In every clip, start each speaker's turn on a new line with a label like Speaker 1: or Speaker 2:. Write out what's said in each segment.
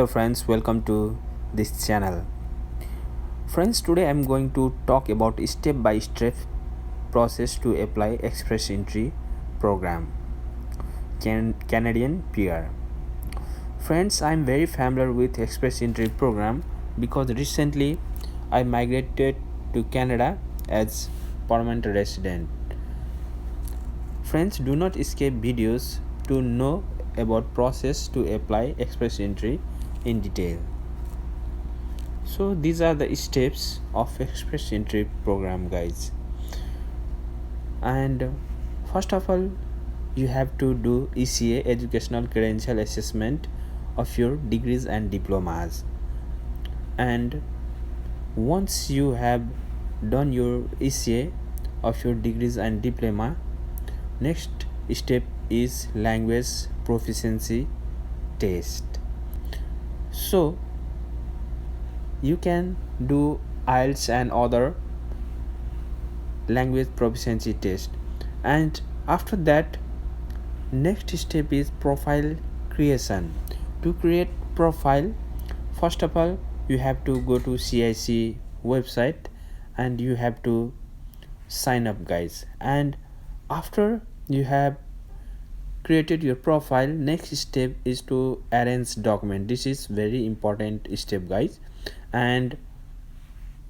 Speaker 1: Hello friends, welcome to this channel. Friends, today I'm going to talk about step by step process to apply express entry program Canadian PR. Friends, I'm very familiar with express entry program because recently I migrated to Canada as permanent resident. Friends, do not skip videos to know about process to apply express entry in detail. So these are the steps of express entry program, guys. And first of all, you have to do ECA, educational credential assessment of your degrees and diplomas. And once you have done your ECA of your degrees and diploma, next step is language proficiency test. So you can do IELTS and other language proficiency test, and after that next step is profile creation. To create profile, first of all you have to go to CIC website and you have to sign up, guys. And after you have created your profile, next step is to arrange document. This is very important step, guys. And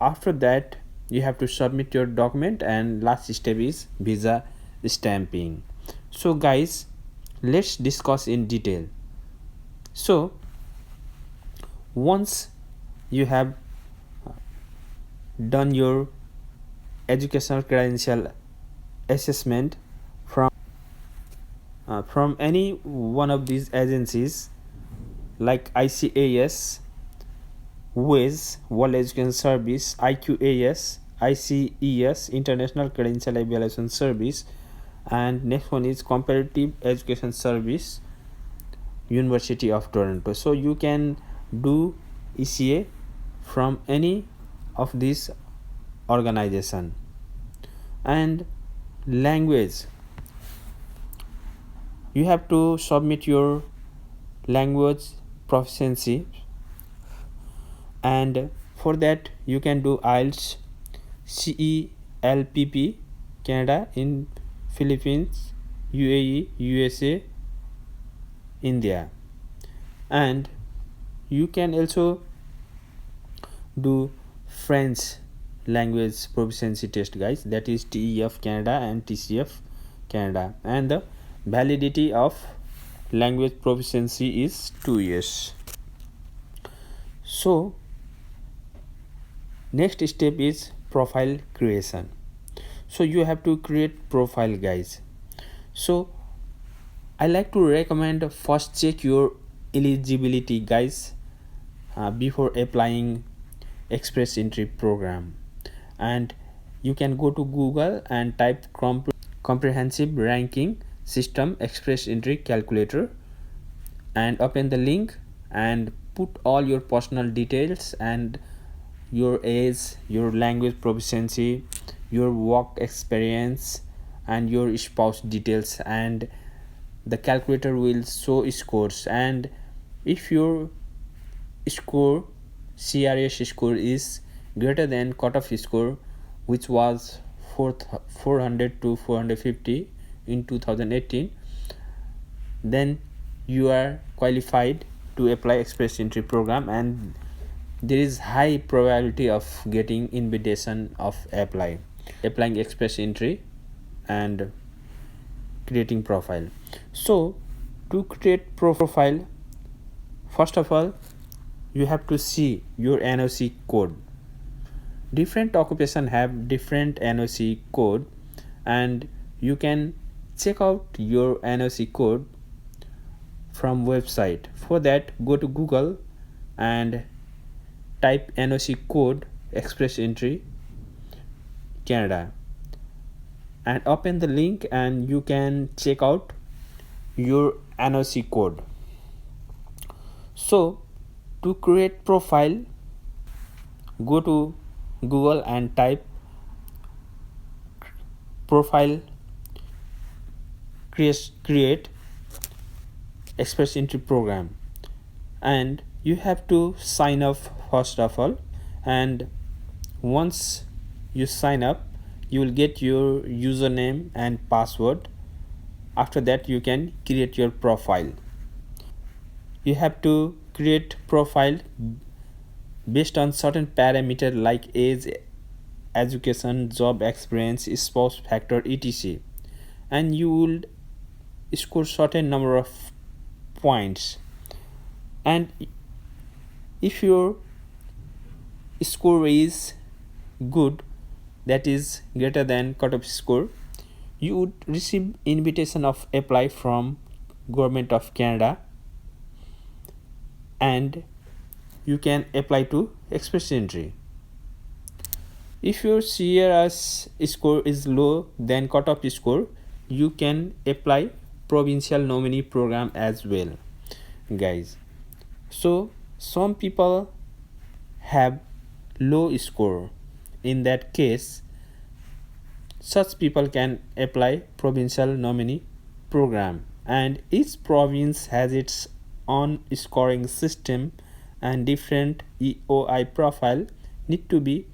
Speaker 1: after that you have to submit your document, and last step is visa stamping. So guys, let's discuss in detail. So once you have done your educational credential assessment from any one of these agencies like ICAS, WIS, World Education Service, IQAS, ICES, International Credential Evaluation Service, and next one is Comparative Education Service, University of Toronto. So you can do ECA from any of these organization. And language, you have to submit your language proficiency, and for that you can do IELTS, CELPP, Canada, in Philippines, UAE, USA, India. And you can also do French language proficiency test, guys, that is TEF Canada and TCF Canada, and the validity of language proficiency is 2 years. So next step is profile creation. So you have to create profile, guys. So I like to recommend first check your eligibility, guys, before applying express entry program. And you can go to Google and type comprehensive ranking system express entry calculator and open the link and put all your personal details and your age, your language proficiency, your work experience, and your spouse details, and the calculator will show scores. And if your score, CRS score, is greater than cutoff score, which was 400 to 450 in 2018, then you are qualified to apply express entry program, and there is high probability of getting invitation of applying express entry and creating profile. So to create profile, first of all you have to see your NOC code. Different occupation have different NOC code, and you can check out your NOC code from website. For that, go to Google and type NOC code express entry Canada and open the link, and you can check out your NOC code. So to create profile, go to Google and type profile create express entry program, and You have to sign up first of all, and once you sign up, you will get your username and password. After that, you can create your profile. You have to create profile based on certain parameter like age, education, job experience, spouse factor, etc. And you will score certain number of points. And if your score is good, that is greater than cutoff score, you would receive invitation of apply from government of Canada, and you can apply to express entry. If your CRS score is low than cutoff score, you can apply provincial nominee program as well, guys. So some people have low score. In that case, such people can apply provincial nominee program, and each province has its own scoring system, and different EOI profile need to be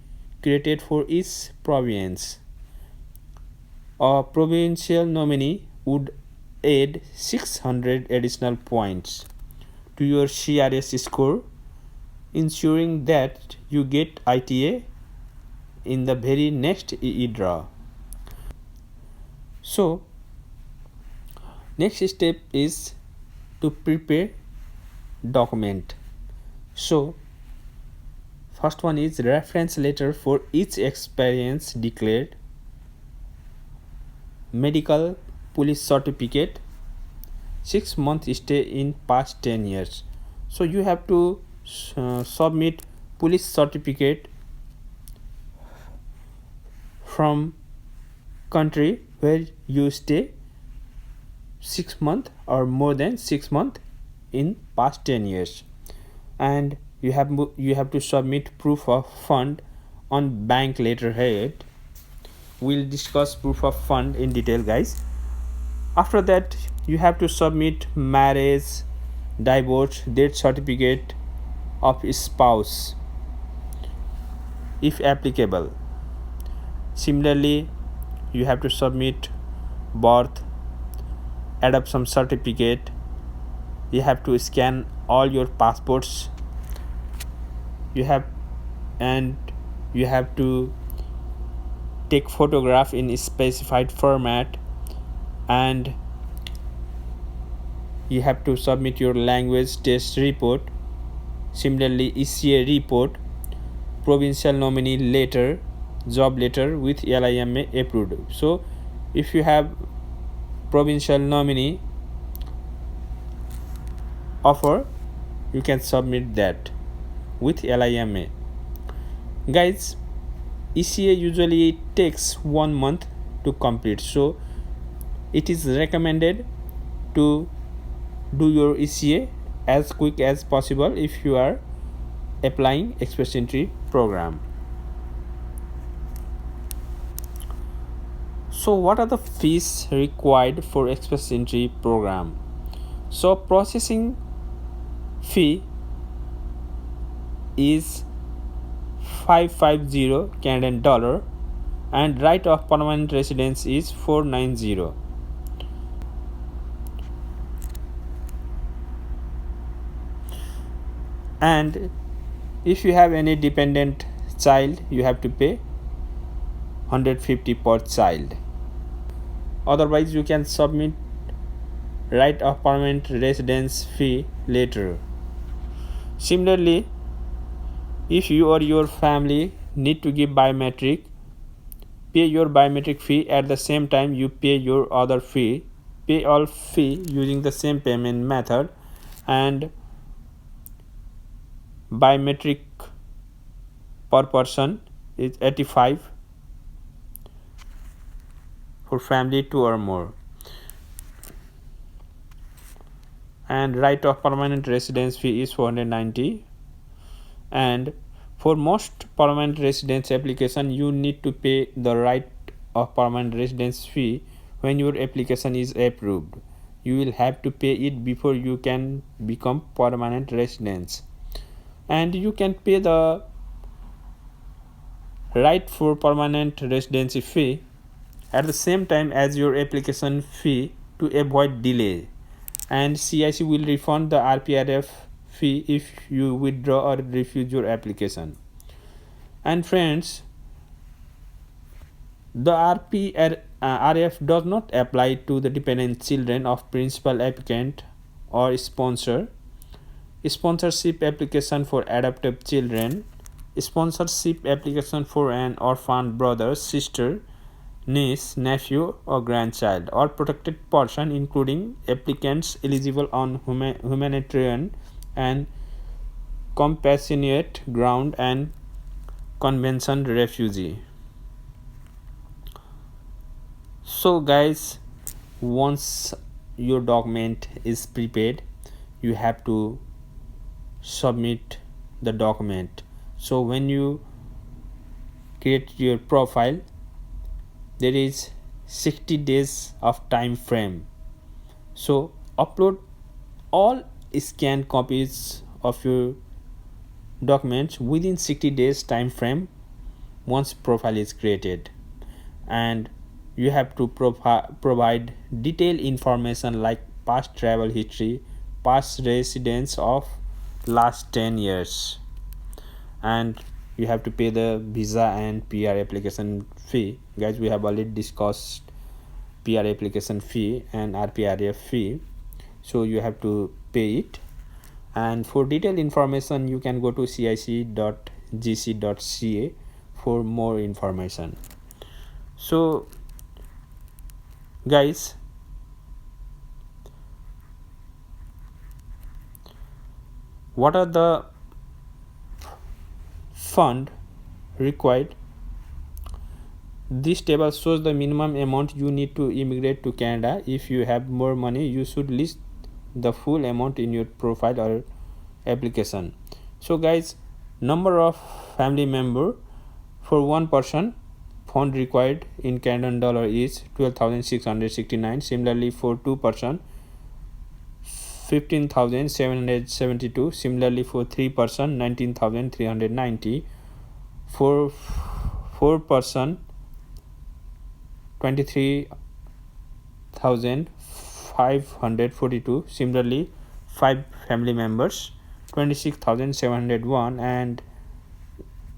Speaker 1: created for each province. A provincial nominee would add 600 additional points to your CRS score, ensuring that you get ITA in the very next EE draw. So next step is to prepare document. So first one is reference letter for each experience declared, medical, police certificate, 6-month stay in past 10 years. So you have to submit police certificate from country where you stay 6 months or more than 6 months in past 10 years. And you have to submit proof of fund on bank letterhead. We'll discuss proof of fund in detail, guys. After that, you have to submit marriage, divorce, death certificate of spouse if applicable. Similarly, you have to submit birth, adoption certificate. You have to scan all your passports. You have to take photograph in a specified format, and you have to submit your language test report. Similarly, ECA report, provincial nominee letter, job letter with LIMA approved. So if you have provincial nominee offer, you can submit that with LIMA. Guys, ECA usually takes 1 month to complete, so it is recommended to do your ECA as quick as possible if you are applying express entry program. So what are the fees required for express entry program? So processing fee is 550 Canadian dollar, and right of permanent residence is 490. And if you have any dependent child, you have to pay 150 per child. Otherwise, you can submit right of permanent residence fee later. Similarly, if you or your family need to give biometric, pay your biometric fee at the same time you pay your other fee. Pay all fee using the same payment method, and biometric per person is 85 for family 2 or more, and right of permanent residence fee is 490. And for most permanent residence application, you need to pay the right of permanent residence fee when your application is approved. You will have to pay it before you can become permanent residents. and you can pay the right for permanent residency fee at the same time as your application fee to avoid delay, and CIC will refund the RPRF fee if you withdraw or refuse your application. And friends, the RF does not apply to the dependent children of principal applicant or sponsor, sponsorship application for adoptive children, sponsorship application for an orphan brother, sister, niece, nephew or grandchild, or protected person including applicants eligible on humanitarian and compassionate ground and convention refugee. So guys, once your document is prepared, you have to submit the document. So when you create your profile, there is 60 days of time frame. So upload all scanned copies of your documents within 60 days time frame once profile is created, and you have to provide detailed information like past travel history, past residence of last 10 years, and you have to pay the visa and PR application fee. Guys, we have already discussed PR application fee and RPRF fee, so you have to pay it. And for detailed information you can go to cic.gc.ca for more information. So guys, what are the fund required? This table shows the minimum amount you need to immigrate to Canada. If you have more money, you should list the full amount in your profile or application. So guys, number of family member for one person, fund required in Canadian dollar is 12,669. Similarly for two person, 15,772. Similarly for three person, 19,390. For four person, 23,542. Similarly 5 family members, 26,701. and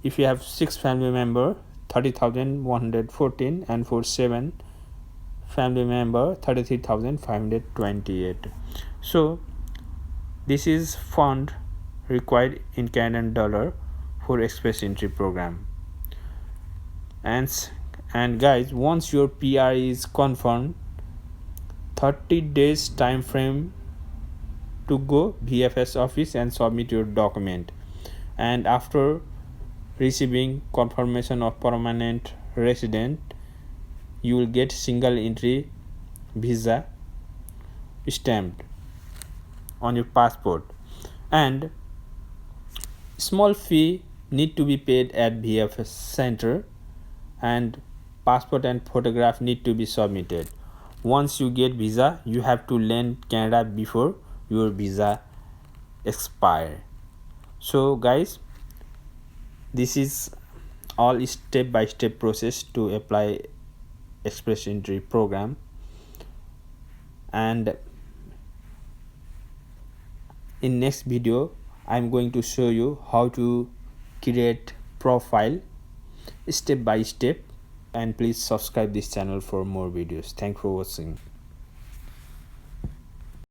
Speaker 1: if you have 6 family member, 30,114. and for 7 family member, 33,528. So this is fund required in Canadian dollar for express entry program. And guys, once your PR is confirmed, 30 days time frame to go VFS office and submit your document, and after receiving confirmation of permanent resident, you will get single entry visa stamped on your passport, and small fee need to be paid at VFS center, and passport and photograph need to be submitted. Once you get visa, you have to land Canada before your visa expire. So guys, this is all step by step process to apply express entry program, and in next video I'm going to show you how to create profile step by step, and please subscribe this channel for more videos. Thanks for watching.